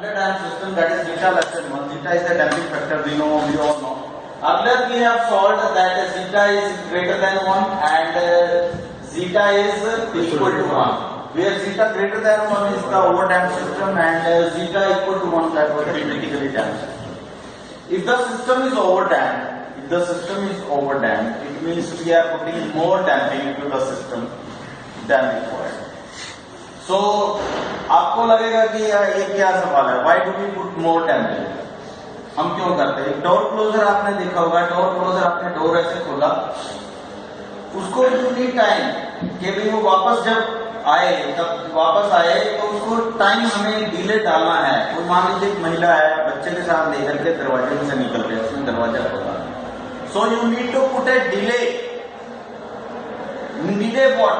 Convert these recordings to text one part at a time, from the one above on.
under damped system, that is zeta less than 1. Zeta is the damping factor, we all know. Earlier we have solved that zeta is greater than 1 and zeta is equal to 1. Where zeta greater than 1 is the overdamped system and zeta equal to 1, that was the critically damped. If the system is overdamped, it means we are putting more damping into the system than required. So आपको लगेगा कि ये क्या सवाल है, why do we put more damping? हम क्यों करते हैं? डोर क्लोजर आपने देखा होगा, डोर क्लोजर आपने डोर ऐसे खोला, उसको यू नीड टाइम कि भाई वो वापस जब आए तो उसको टाइम हमें डिले डालना है। कोई मान लीजिए एक महिला है, बच्चे के साथ लेकर के दरवाजे में से निकल रही है, उसने दरवाजा खोला, so you need to put a delay what,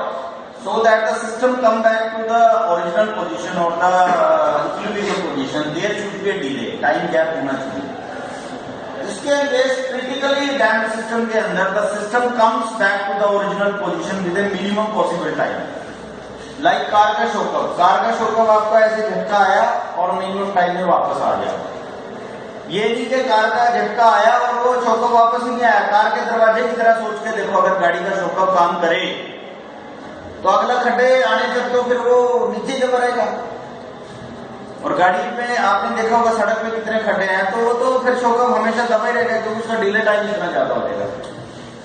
so that the system come back to the original position or the equilibrium position. There should be a delay, time gap होना चाहिए। इसके बेस क्रिटिकली डैम्प्ड सिस्टम के अंदर the system comes back to the original position with a minimum possible time. Like car का shock up आपको ऐसे झटका आया और मिनिमम टाइम में वापस आ गया। ये नहीं कि कार का झटका आया और वो शॉकअप वापस नहीं आया। कार के दरवाजे की तरह सोच के देखो, अगर गाड़ी का शॉकअप काम करे तो अगला खड्डे आने तक तो फिर वो नीचे जमा रहेगा। और गाड़ी में आपने देखा होगा सड़क में कितने खड्डे हैं, तो वो तो फिर शॉकअप हमेशा दबा ही रहेगा क्योंकि उसका डिले टाइम इतना ज्यादा हो जाएगा।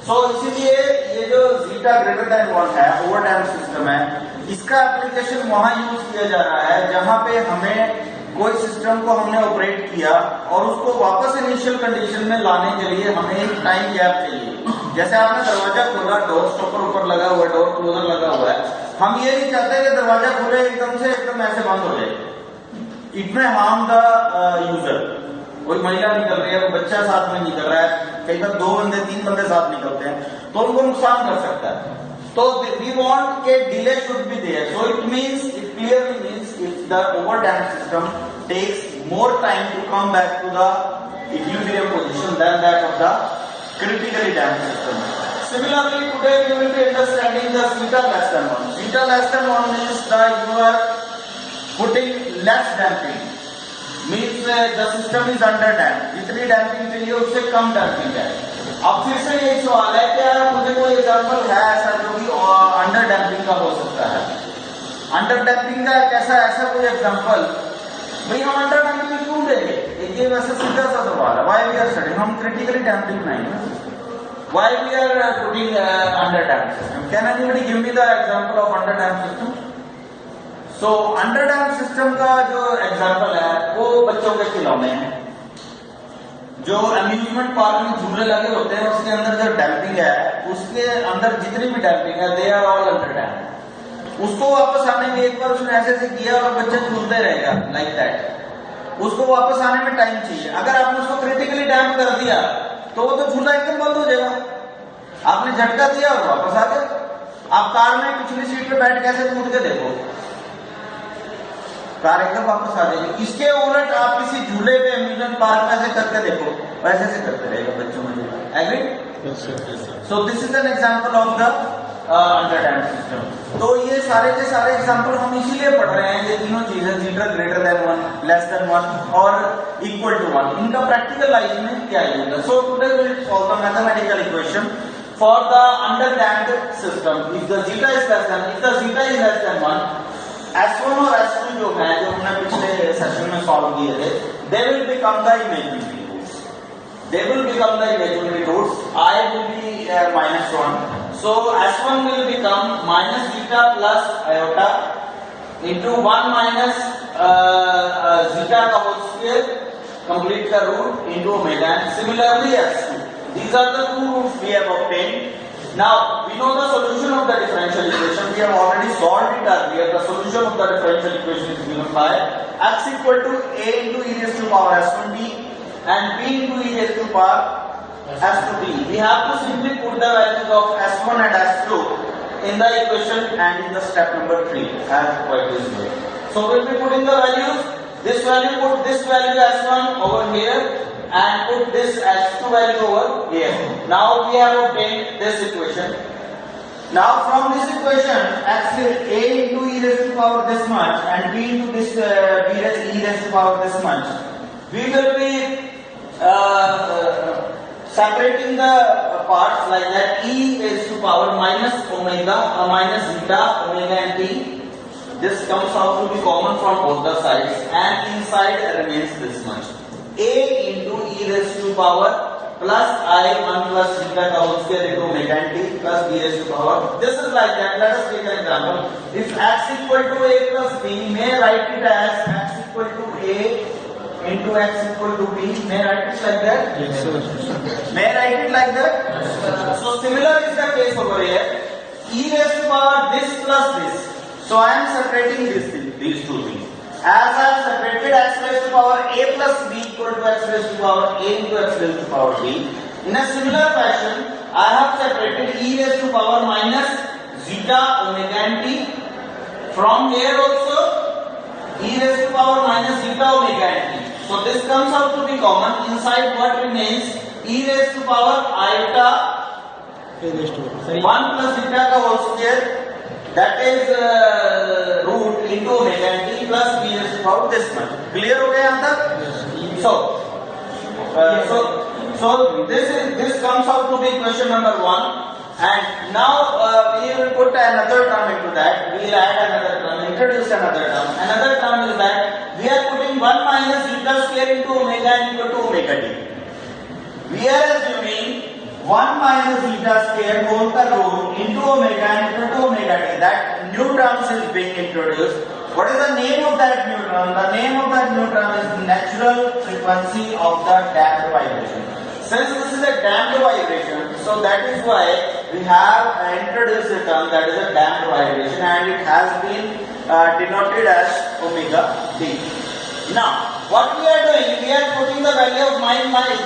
सो इसीलिए ये जो जीटा ग्रेटर देन 1 है, ओवरडैम्प्ड सिस्टम है, इसका एप्लीकेशन वहां यूज किया जा रहा है जहां पे हमें कोई सिस्टम को हमने ऑपरेट किया और उसको वापस इनिशियल कंडीशन में लाने के लिए हमें एक टाइम गैप चाहिए। जैसे आपने दरवाजा खोला, डोर स्टॉपर ऊपर लगा हुआ है, डोर क्लोजर लगा हुआ है, हम ये नहीं चाहते कि दरवाजा खुले एकदम से एकदम ऐसे बंद हो जाए, इट में हार्म द यूजर। कोई महिला निकल रही है, कोई बच्चा साथ में निकल रहा है, कई बार 2 बंदे 3 बंदे साथ निकलते हैं तो उनको नुकसान कर सकता है। तो वी वांट के delay should be there, so it clearly means if the overdamped system takes more time to come back to the equilibrium position then that of the critically damped system. Similarly, today we will be understanding the zeta less than 1. Zeta less than 1 means that you are putting less damping. Means the system is under damped. जितनी damping चाहिए उससे कम damping है। अब फिर से ये सवाल है, क्या मुझे कोई एग्जाम्पल है ऐसा जो कि अंडर डैम्पिंग का हो सकता है? अंडर डैम्पिंग का कैसा ऐसा कोई एग्जाम्पल? भाई हम अंडर डैम्पिंग क्यों देंगे? ये वैसे सीधा सा सवाल है। Why we are studying? हम critically damping नहीं, why we are putting under damped system? Can anybody give me the example of under damped system? So under damped system का जो एग्जाम्पल है वो बच्चों के खिलौने हैं, जो अम्यूजमेंट पार्क में झूले लगे होते हैं उसके अंदर जो डैम्पिंग है, उसके अंदर जितनी भी डैम्पिंग है they are all under damp. उसको वापस आने में एक बार उसने ऐसे किया और बच्चा झूलते रहेगा लाइक दैट, उसको वापस आने में टाइम चाहिए। अगर आपने उसको क्रिटिकली डैम्प कर दिया तो वो तो झूला एकदम बंद हो जाएगा। आपने झटका दिया और वापस आ गया। आप कार में पिछली सीट पे बैठ कैसे कूद के देखो, कार एकदम वापस आ जाएगी। इसके उलट आप किसी झूले पे अम्यूजमेंट पार्क में ऐसे करके देखो, वैसे से करते रहेगा बच्चों में। Agree? So this is an example of the under damped system. तो ये सारे के सारे एग्जांपल हम इसीलिए पढ़ रहे हैं, ये तीनों चीजें zeta greater than 1, less than 1 और इक्वल टू 1, इनका प्रैक्टिकल लाइफ में क्या यूज है। So today we will solve the mathematical equation for the under damped system. If the zeta is less than 1, S1 और S2 जो है, जो हमने पिछले सेशन में सॉल्व किए थे, they will become the imaginary roots. They will become the imaginary roots. I will be -1. So S1 will become minus zeta plus iota into 1 minus zeta का whole square, complete the root into omega. And similarly S2. These are the two roots we have obtained. Now we know the solution of the differential equation. We have already solved it earlier. The solution of the differential equation is given by x equal to a into e raised to power s1t and b into e raised to power s2t. We have to simply put the values of s1 and s2 in the equation and in the step number 3 as quite easily. So we will be putting the values. This value, put this value s1 over here and put this s2 value over here. Now we have obtained this equation. Now from this equation, actually a into e raised to power this much and b into this e raised to power this much, we will be separating the parts like that. E raised to power minus omega minus zeta omega and t. This comes out to be common from both the sides and inside remains this much. A into e raised to power plus I 1 plus zeta ka whole square into omega and t plus b raised to power. This is like that. Let us take an example. If x equal to a plus b, may write it as x equal to a into x equal to b. May write it like that? Yes. May write it like that? Yes. So similar is the case over here. E raised to power this plus this. So I am separating these two things. As I have separated x raised to power a plus b equal to x raised to power a into x raised to power b. In a similar fashion, I have separated e raised to power minus zeta omega and t. From here also, e raised to power minus zeta omega and t. So this comes out to be common. Inside what remains? E raised to power iota 1 plus zeta ka whole square. That is root into omega and t plus b raised to power this much. Clear हो गया यहाँ तक? So this comes out to be question number 1. And now we will put another term into that. We will add another term, introduce another term. Another term is that we are putting 1 minus zeta square into omega and equal to omega t. We are assuming 1 minus zeta square whole ka root into omega and equal to omega t. That new term is being introduced. What is the name of that new term? The name of that new term is natural frequency of the damped vibration. Since this is a damped vibration, so that is why we have introduced a term that is a damped vibration and it has been denoted as omega t. Now, what we are doing, we are putting the value of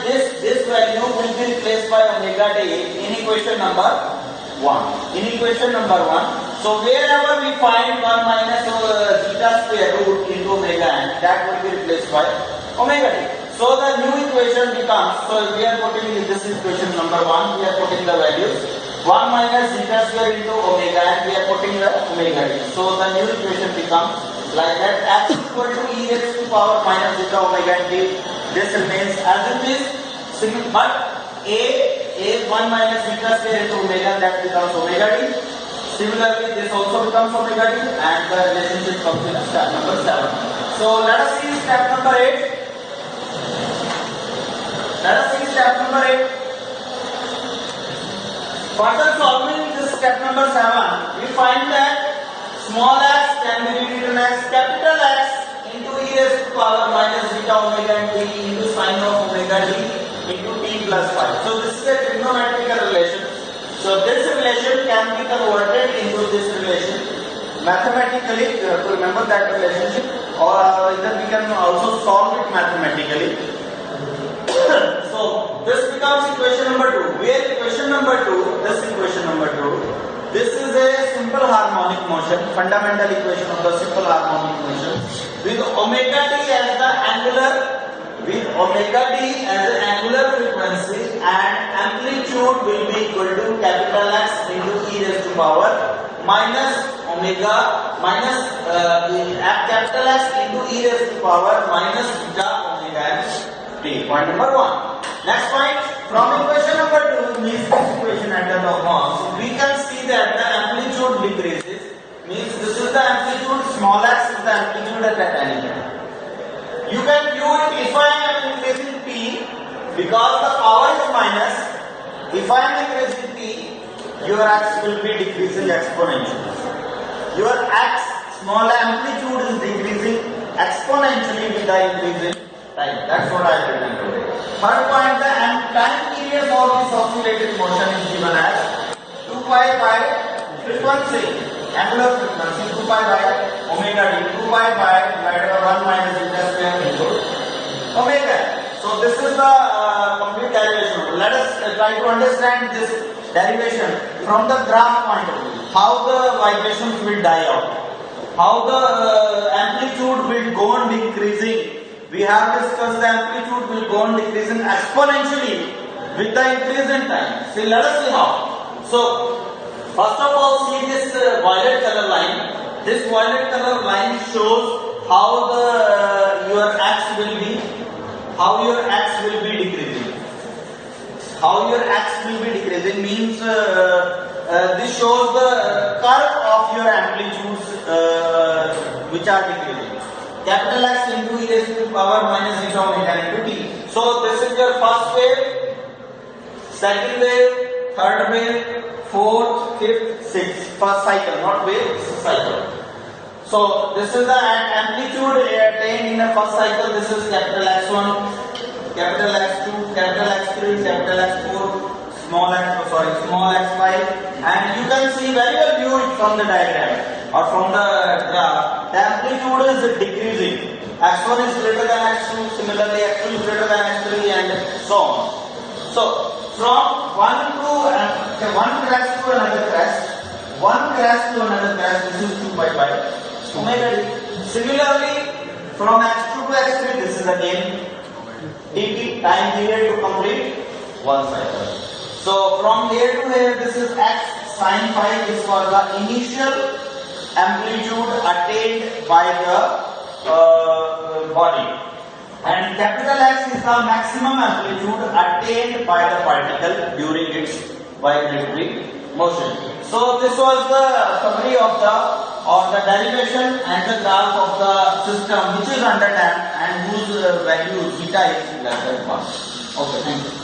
this value will be replaced by omega t in equation number 1. In equation number 1. So wherever we find 1 minus zeta square root into omega n, that will be replaced by omega t. So the new equation becomes, so we are putting in this equation number 1, we are putting the values 1 minus zeta square into omega and we are putting the omega t. So the new equation becomes like that, x equal to e raised to power minus zeta omega and t. This remains as it is, but a 1 minus zeta square into omega, that becomes omega t. Similarly, this also becomes omega t and the relationship comes in step number 7. So let us see step number 8. Let us see step number 8. Further solving this step number 7, we find that small x can be rewritten as capital X into e raised to power minus zeta omega and t into sine of omega t into t plus 5. So this is a trigonometrical relation. So this relation can be converted into this relation mathematically to remember that relationship, or either we can also solve it mathematically. So this becomes equation number 2. Where equation number 2, this equation number 2, this is a simple harmonic motion, fundamental equation of the simple harmonic motion with omega t as the angular frequency and amplitude will be equal to capital X into e raised to power minus omega minus capital X into e raised to power minus zeta omega t. Point number 1. Next point, from equation number 2 means this equation at the top, so we can see that the amplitude decreases, means this is the amplitude, small x is the amplitude at any time. You can view it if I am increasing t, because the power is minus, if I am increasing t, your x will be decreasing exponentially. Your x, small amplitude is decreasing exponentially with the increasing time. That's what I have written today. Third point, the time period for this oscillating motion is given as 2 pi by frequency, angular frequency 2 pi by omega d, 2 pi by divided by 1 minus zeta square into omega. So this is the complete derivation. Let us try to understand this derivation from the graph point of view. How the vibrations will die out, how the amplitude will go on decreasing. We have discussed the amplitude will go on decreasing exponentially with the increase in time. See, let us see how. So First of all, see this violet color line. This violet color line shows how your x will be decreasing. How your x will be decreasing means this shows the curve of your amplitudes which are decreasing. Capital X into e raised to power minus e omega into t. So this is your first wave, second wave, third wave, fourth, fifth, sixth. First cycle, not wave, cycle. So this is the amplitude attained in the first cycle. This is capital X1, capital X2, capital X3, capital X4, small x5, and you can see very well view it from the diagram or from the graph. The amplitude is decreasing. X1 is greater than X2, similarly X2 is greater than X3, and so on. So from one crest to another crest, this is 2 pi by omega d. Similarly, from X2 to X3, this is again dt, time period to complete one cycle. So from here to here, this is x sin phi is for the initial amplitude attained by the body, and capital X is the maximum amplitude attained by the particle during its vibratory motion. So this was the summary of the derivation and the graph of the system which is under damped and whose value zeta is less than 1. Okay, thank you.